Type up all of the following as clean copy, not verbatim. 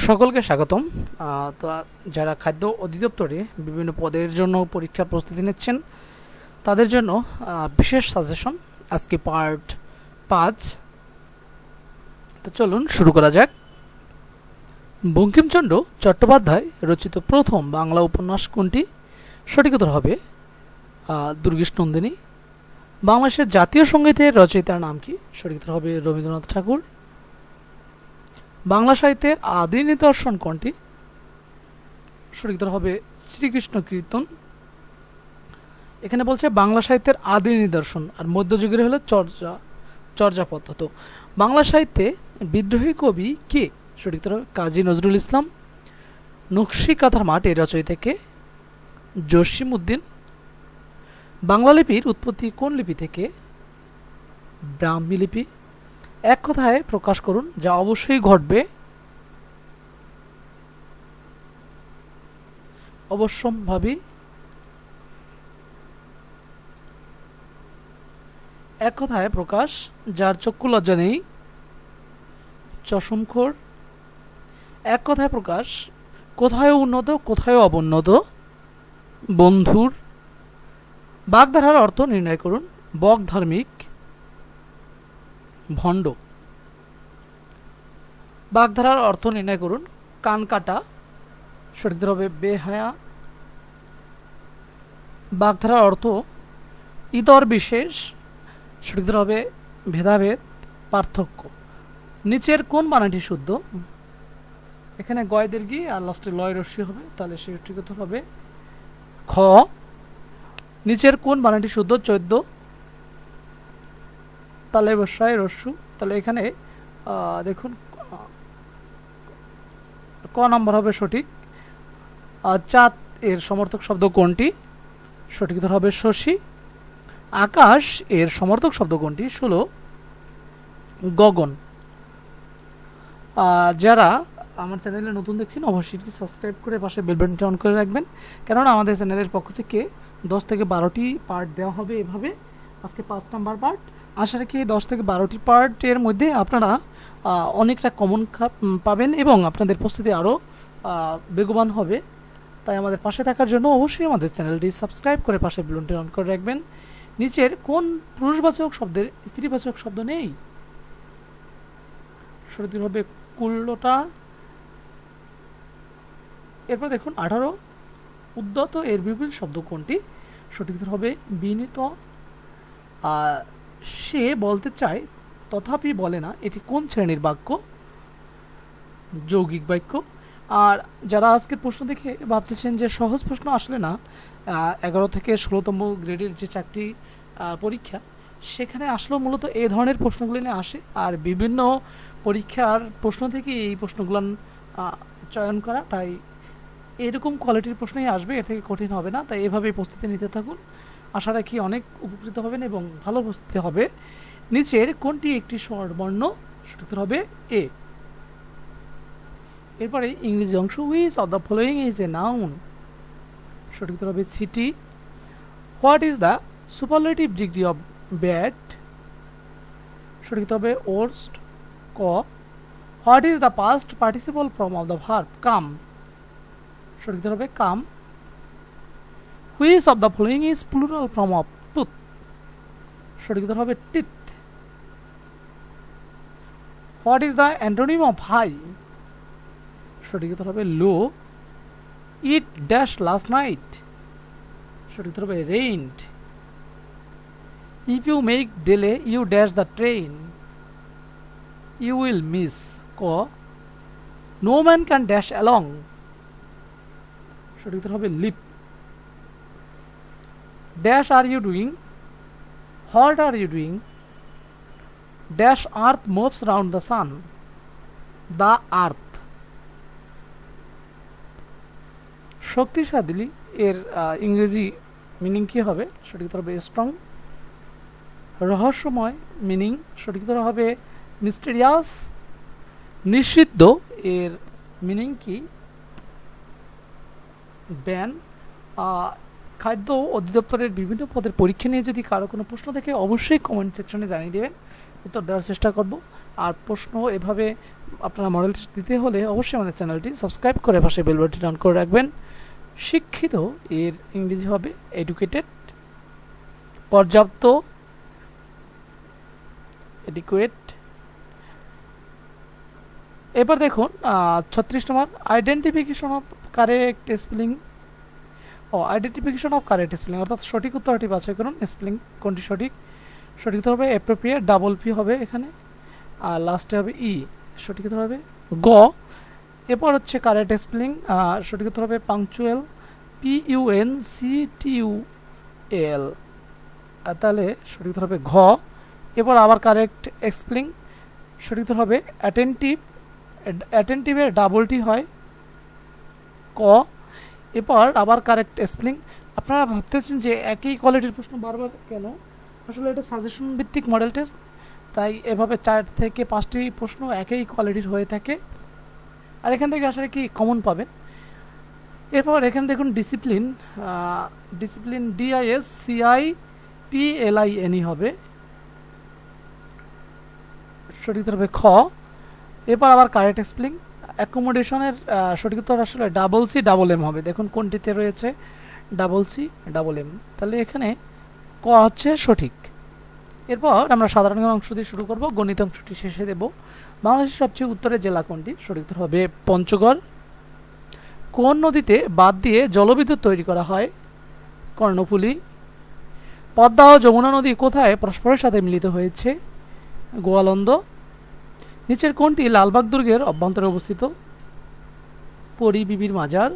সকলকে স্বাগতম। তো যারা খাদ্য অধিদপ্তরে বিভিন্ন পদের জন্য পরীক্ষার প্রস্তুতি নিচ্ছেন তাদের জন্য বিশেষ সাজেশন আজকে পার্ট 5। তো চলুন শুরু করা যাক। বঙ্কিমচন্দ্র চট্টোপাধ্যায় রচিত প্রথম বাংলা উপন্যাস কোনটি? সঠিক উত্তর হবে দুর্গেশনন্দিনী। বাংলাদেশের জাতীয় সঙ্গীতের রচয়িতার নাম কি? সঠিক উত্তর হবে রবীন্দ্রনাথ ঠাকুর। বাংলা সাহিত্যের আদি নিদর্শন কোনটি? সঠিক উত্তর হবে শ্রীকৃষ্ণ কীর্তন। এখানে বলছে বাংলা সাহিত্যের আদি নিদর্শন, আর মধ্যযুগের হলো চর্যাপদ। তো বাংলা সাহিত্যে বিদ্রোহী কবি কে? সঠিক উত্তর হবে কাজী নজরুল ইসলাম। নকশি কাঁথার মাঠ এর রচয়িতা কে? জসিম উদ্দিন। বাংলা লিপির উৎপত্তি কোন লিপি থেকে? ব্রাহ্মী লিপি। এক কথায় প্রকাশ করুন যা অবশ্যই ঘটবে। অবশ্যম্ভাবী। এক কথায় প্রকাশ যার চক্ষু লজ্জা নেই। চশমখোর। এক কথায় প্রকাশ কোথায় উন্নত কোথায় অবুন্নত। বন্ধুর। বাগধারার অর্থ নির্ণয় করুন। বক ধার্মিক, ভণ্ড। বাগধারার অর্থ নির্ণয় করুন। কান কাটা। সঠিক হবে বেহায়া। বাগধারার অর্থ ইতর বিশেষ। সঠিক হবে ভেদাভেদ, পার্থক্য। নিচের কোন বানানটি শুদ্ধ? এখানে গয় দীর্ঘী আর লাস্টে লয় রস্যি হবে, তাহলে সঠিক উত্তর হবে খ। নিচের কোন বানানটি শুদ্ধ? 14 তালে বসায় রস্যু। তাহলে এখানে দেখুন ক নম্বর হবে সঠিক। চাঁদ এর সমর্থক শব্দ কোনটি? সঠিক উত্তর হবে শশী। আকাশ এর সমর্থক শব্দ কোনটি? 16 গগন। যারা আমার চ্যানেলে নতুন দেখছেন অবশ্যই সাবস্ক্রাইব করে পাশে বেল বাটনটি অন করে রাখবেন, কেননা আমাদের চ্যানেলের পক্ষ থেকে 10 থেকে 12টি পার্ট দেওয়া হবে এভাবে। আজকে 5 নাম্বার পার্ট। আশা রাখি 10 থেকে 12টি পার্টের মধ্যে আপনারা অনেকটা কমন পাবেন এবং আপনাদের প্রস্তুতি আরও বেগবান হবে। তাই আমাদের পাশে থাকার জন্য অবশ্যই আমাদের চ্যানেলটি সাবস্ক্রাইব করে পাশে বেলুনটি অন করে রাখবেন। নিচের কোন পুরুষবাচক শব্দের স্ত্রীবাচক শব্দ নেই? সঠিক হবে কুল্লটা। এরপর দেখুন 18 উদ্যত এর বিপরীত শব্দ কোনটি? সঠিক হবে বিনীত। সে বলতে চায় তথাপি বলে না, এটি কোন শ্রেণীর বাক্য? যৌগিক বাক্য। আর যারা আজকের প্রশ্ন দেখে ভাবতেছেন যে সহজ প্রশ্ন আসলে না, 11 থেকে 16তম গ্রেডের যে 4টি পরীক্ষা সেখানে আসলেও মূলত এই ধরনের প্রশ্নগুলি নিয়ে আসে, আর বিভিন্ন পরীক্ষার প্রশ্ন থেকে এই প্রশ্নগুলো চয়ন করা। তাই এরকম কোয়ালিটির প্রশ্নই আসবে, এর থেকে কঠিন হবে না। তাই এভাবেই প্রস্তুতি নিতে থাকুন। আশা রাখি অনেক উপকৃত হবেন এবং ভালো প্রস্তুতি হবে। নিচের কোনটি একটি স্বরবর্ণ? সঠিক হবে এ। এরপরে ইংরেজি অংশ। Which of the following is a noun? সঠিক হবে city. What is the superlative degree of bad? সঠিক হবে ওর্স্ট, ক। What is the past participle form of the verb come? সঠিক হবে come. Which of the following is plural form of tooth? সঠিক হবে teeth. What is the antonym of high? সঠিক হবে low. It dash last night? সঠিক হবে rained. If you make delay you dash the train? You will miss, ক। No man can dash along? সঠিক হবে leap. Dash are you doing? What are you doing? Dash earth moves round the sun? The earth. শক্তিশালী এর ইংরেজি meaning কি হবে? সঠিক হবে স্ট্রং। রহস্যময় মিনিং? সঠিক হবে মিস্টেরিয়াস। নিষিদ্ধ এর মিনিং কি? ব্যান। খাদ্য অধিদপ্তরের বিভিন্ন পদের পরীক্ষা নিয়ে যদি কারো কোনো প্রশ্ন থাকে অবশ্যই কমেন্ট সেকশনে জানিয়ে দেবেন, উত্তর দেওয়ার চেষ্টা করব। আর প্রশ্ন এভাবে আপনারা মডেল টেস্ট দিতে হলে অবশ্যই আমাদের চ্যানেলটি সাবস্ক্রাইব করে পাশে বেল বাটনটি অন করে রাখবেন। শিক্ষিত এর ইংরেজি হবে এডুকেটেড, পর্যাপ্ত এডিকুয়েট। এবার দেখুন 36 নম্বর identification of correct spelling identification of correct spelling, অর্থাৎ সঠিক উত্তরটি বাছাই করুন। স্পেলিং কোনটি সঠিক? সঠিক উত্তর হবে অ্যাপ্রোপ্রিয়েট, ডাবল পি হবে এখানে, আর লাস্টে হবে ই। সঠিক উত্তর হবে গ। এরপর হচ্ছে কারেক্ট স্পেলিং, সঠিক উত্তর হবে পাংচুয়াল, PUNCTUAL, তাহলে সঠিক উত্তর হবে ঘ। এরপর আবার কারেক্ট স্পেলিং, সঠিক উত্তর হবে অ্যাটেন্টিভ, অ্যাটেন্টিভের ডাবল টি হয় ক। এরপর আবার কারেক্ট স্পেলিং। আপনারা ভাবতেছেন যে একই কোয়ালিটির প্রশ্ন বারবার কেন, আসলে এটা সাজেশন ভিত্তিক মডেল টেস্ট, তাই এভাবে 4 থেকে 5টি প্রশ্ন একই কোয়ালিটির হয়ে থাকে, আর এখান থেকে আসলে কি কমন পাবেন। এরপর এখানে দেখুন ডিসিপ্লিন, ডিসিপ্লিন DISCIPLINE হবে, সঠিক উত্তর হবে খ। এরপর আবার কারেক্ট স্পেলিং। অ্যাকোমোডেশনের সঠিক উত্তর আসলে ডাবল সি ডাবল এম হবে, দেখুন কোনটিতে রয়েছে ডাবল সি ডাবল এম, তাহলে এখানে ক হচ্ছে সঠিক। এরপর আমরা সাধারণ অংশ দিয়ে শুরু করব, গণিত অংশটি শেষে দেব। বাংলাদেশের সবচেয়ে উত্তরের জেলা কোনটি? সঠিক উত্তর হবে পঞ্চগড়। কোন নদীতে বাঁধ দিয়ে জলবিদ্যুৎ তৈরি করা হয়? কর্ণফুলী। পদ্মা ও যমুনা নদী কোথায় পরস্পরের সাথে মিলিত হয়েছে? গোয়ালন্দ। নিচের কোনটি লালবাগ দুর্গের অভ্যন্তরে অবস্থিত? পরী বিবির মাজার।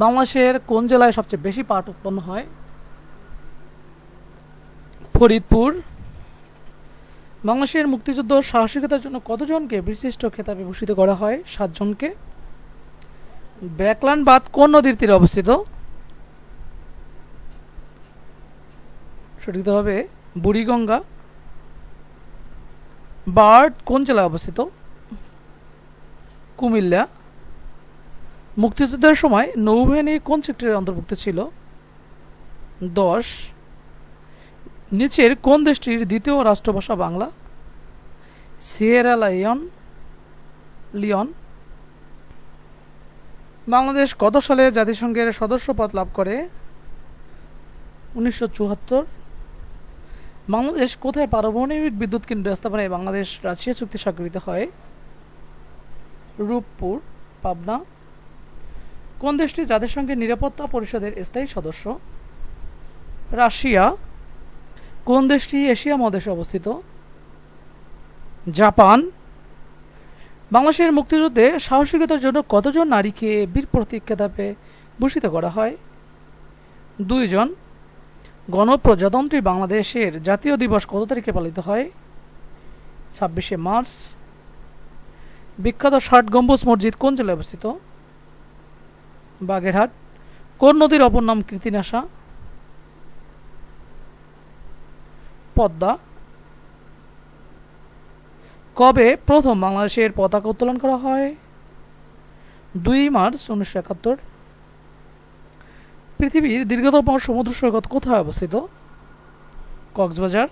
বাংলাদেশের কোন জেলায় সবচেয়ে বেশি পাট উৎপন্ন হয়? ফরিদপুর। বাংলাদেশের মুক্তিযুদ্ধ সাহসিকতার জন্য কতজনকে বিশিষ্ট খেতাবে ভূষিত করা হয়? 7 জনকে। ব্যাকল্যান্ড বাঁধ কোন নদীর তীরে অবস্থিত? সঠিক হবে বুড়িগঙ্গা। বার্ড কোন জেলায় অবস্থিত? কুমিল্লা। মুক্তিযুদ্ধের সময় নৌবাহিনী কোন সেক্টরের অন্তর্ভুক্ত ছিল? 10। নিচের কোন দেশটির দ্বিতীয় রাষ্ট্রভাষা বাংলা? Sierra Leone. বাংলাদেশ কত সালে জাতিসংঘের সদস্যপদ লাভ করে? 1974। বাংলাদেশ কোথায় পারমাণবিক বিদ্যুৎ কেন্দ্র স্থাপনায় বাংলাদেশ রাশিয়া চুক্তি স্বাক্ষরিত হয়? রূপপুর, পাবনা। কোন দেশটি জাতিসংঘের নিরাপত্তা পরিষদের স্থায়ী সদস্য? রাশিয়া। কোন দেশটি এশিয়া মহাদেশে অবস্থিত? জাপান। বাংলাদেশের মুক্তিযুদ্ধে সাহসিকতার জন্য কতজন নারীকে বীর প্রতীক খেতাবে ভূষিত করা হয়? 2 জন। গণপ্রজাতন্ত্রী বাংলাদেশের জাতীয় দিবস কত তারিখে পালিত হয়? 26শে মার্চ। বিখ্যাত 60 গম্বুজ মসজিদ কোন জেলায় অবস্থিত? বাগেরহাট। কোন নদীর অপর নাম কৃতিনাশা? পদ্মা। কবে প্রথম বাংলাদেশের পতাকা উত্তোলন করা হয়? 2 মার্চ 1971। পৃথিবীর দীর্ঘতম সমুদ্র সৈকত কোথায় অবস্থিত? কক্সবাজার।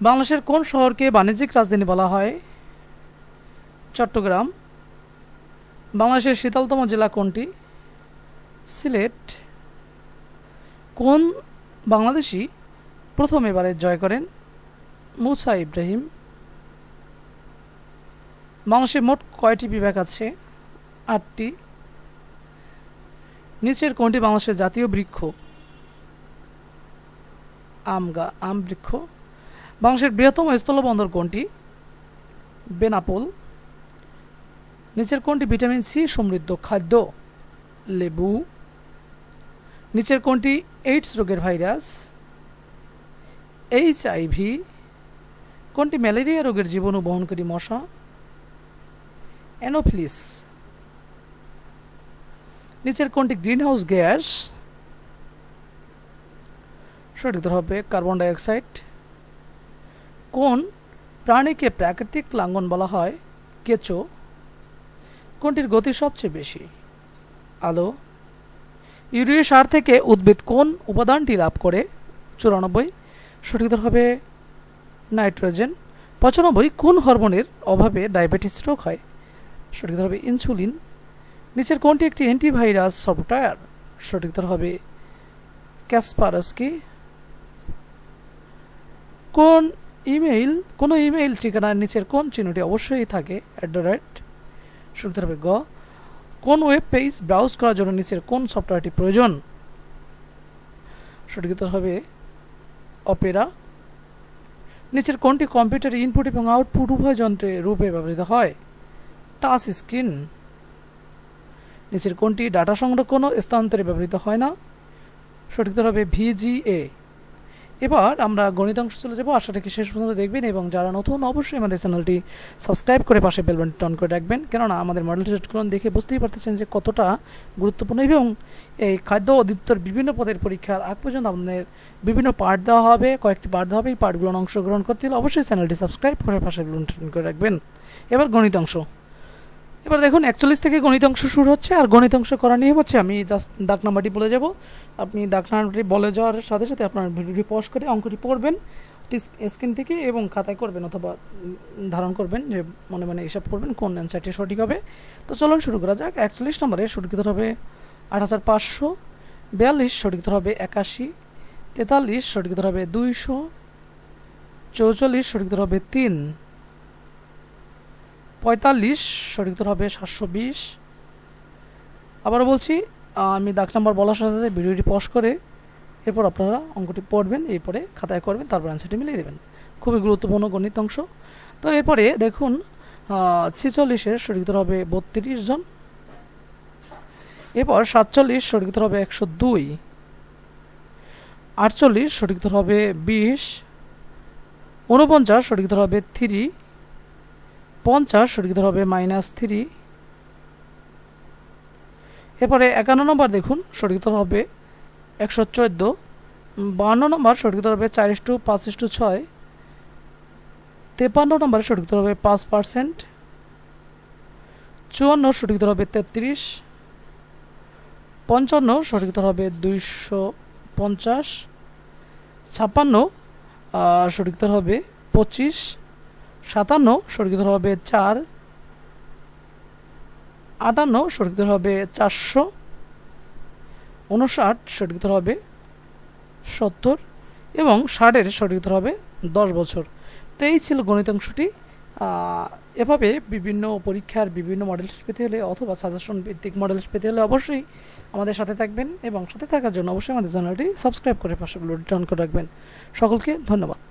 বাংলাদেশের কোন শহরকে বাণিজ্যিক রাজধানী বলা হয়? চট্টগ্রাম। বাংলাদেশের শীতলতম জেলা কোনটি? সিলেট। কোন বাংলাদেশী প্রথম এবারে জয় করেন? মুসা ইব্রাহিম। বাংলাদেশে মোট কয়টি বিভাগ আছে? 8টি। নিচের কোনটি বাংলাদেশের জাতীয় বৃক্ষ? আম বৃক্ষ। বাংলাদেশের বৃহত্তম স্থলবন্দর কোনটি? বেনাপোল। নিচের কোনটি ভিটামিন সি সমৃদ্ধ খাদ্য? লেবু। নিচের কোনটি এইডস রোগের ভাইরাস? HIV। কোনটি ম্যালেরিয়া রোগের জীবাণু বহনকারী মশা? অ্যানোফিলিস। নিচের কোনটি গ্রিনহাউস গ্যাস? সঠিক উত্তর হবে কার্বন ডাই অক্সাইড। কোন প্রাণীকে প্রাকৃতিক লাঙ্গল বলা হয়? কেঁচো। কোনটির গতি সবচেয়ে বেশি? আলো। ইউরিয়া সার থেকে উদ্ভিদ কোন উপাদানটি লাভ করে? 94। সঠিক উত্তর হবে নাইট্রোজেন। 95 কোন হরমোনের অভাবে ডায়াবেটিস রোগ হয়? সঠিক উত্তর হবে ইনসুলিন। নিচের কোনটি একটি অ্যান্টিভাইরাস সফটওয়্যার? সঠিক উত্তর হবে ক্যাসপারস্কি। কোন ইমেইল ঠিকানার নিচের কোন চিহ্নটি অবশ্যই থাকে? @। সঠিক উত্তর হবে গ। কোন ওয়েব পেজ ব্রাউজ করার জন্য নিচের কোন সফটওয়্যারটি প্রয়োজন? সঠিক উত্তর হবে অপেরা। নিচের কোনটি কম্পিউটার ইনপুট এবং আউটপুট উভয় যন্ত্রে রূপে ব্যবহৃত হয়? Touch screen. নিচের কোনটি ডাটা সংরক্ষণ ও স্থানান্তরে ব্যবহৃত হয় না? সঠিক উত্তর হবে VGA। এবার আমরা গণিত অংশ চলে যাবো। আশাটাকে শেষ পর্যন্ত দেখবেন এবং যারা নতুন অবশ্যই আমাদের চ্যানেলটি সাবস্ক্রাইব করে পাশে বেল বাটনটি অন করে রাখবেন, কেননা আমাদের মডেল টেস্টগুলো দেখে বুঝতেই পারতেছেন যে কতটা গুরুত্বপূর্ণ। এবং এই খাদ্য অধিদপ্তর বিভিন্ন পদের পরীক্ষার আগ পর্যন্ত আপনাদের বিভিন্ন পার্ট দেওয়া হবে, কয়েকটি পার্ট দেওয়া হবে। এই পার্টগুলো অংশগ্রহণ করতে হলে অবশ্যই চ্যানেলটি সাবস্ক্রাইব করে পাশে বেল বাটনটি অন করে রাখবেন। এবার গণিত অংশ। এবার দেখুন 41 থেকে গণিত অংশ শুরু হচ্ছে। আর গণিত অংশ করার নিয়ম হচ্ছে, আমি জাস্ট দাগ নাম্বারটি বলে যাব, আপনি দাগ নাম্বারটি বলে যাওয়ার সাথে সাথে আপনার ভিডিওটি পজ করে অঙ্কটি পড়বেন স্ক্রিন থেকে এবং খাতায় করবেন অথবা ধারণ করবেন, যে মনে মনে হিসাব করবেন কোন অ্যান্সারটি সঠিক হবে। তো চলুন শুরু করা যাক। 41 নম্বরে সঠিক উত্তর হবে 8500। 42 সঠিক উত্তর হবে 81। 43 সঠিক উত্তর হবে 200। 44 সঠিক উত্তর হবে 3। 45 সঠিক উত্তর হবে 720। আবারও বলছি, আমি দাগ নাম্বার বলার সাথে সাথে ভিডিওটি পজ করে এরপর আপনারা অঙ্কটি পড়বেন, এরপরে খাতায় করবেন, তারপর অ্যান্সারটি মিলিয়ে দেবেন। খুবই গুরুত্বপূর্ণ গণিত অংশ। তো এরপরে দেখুন 46-এর সঠিক উত্তর হবে 32 জন। এরপর 47 সঠিক উত্তর হবে 102। 48 সঠিক উত্তর হবে 20। 49 সঠিক উত্তর হবে 3। 50 সঠিক উত্তর হবে -3। এরপরে 51 নম্বর দেখুন সঠিক উত্তর হবে 114। 52 নম্বর সঠিক উত্তর হবে 4:5:6। 53 নম্বরে সঠিক উত্তর হবে 5%। 54 সঠিক উত্তর হবে 33। 55 সঠিক উত্তর হবে 250। 56 সঠিক উত্তর হবে 25। 57 সঠিক উত্তর হবে 4। 58 সঠিক উত্তর হবে 400। 59 সঠিক উত্তর হবে 70 এবং 60-এর সঠিক উত্তর হবে 10 বছর। তো এই ছিল গণিত অংশটি। এভাবে বিভিন্ন পরীক্ষার বিভিন্ন মডেল টেস্ট পেতে হলে অথবা সাজেশন ভিত্তিক মডেল টেস্ট পেতে হলে অবশ্যই আমাদের সাথে থাকবেন এবং সাথে থাকার জন্য অবশ্যই আমাদের চ্যানেলটি সাবস্ক্রাইব করে পাশে বেল বাটনটি অন করে রাখবেন। সকলকে ধন্যবাদ।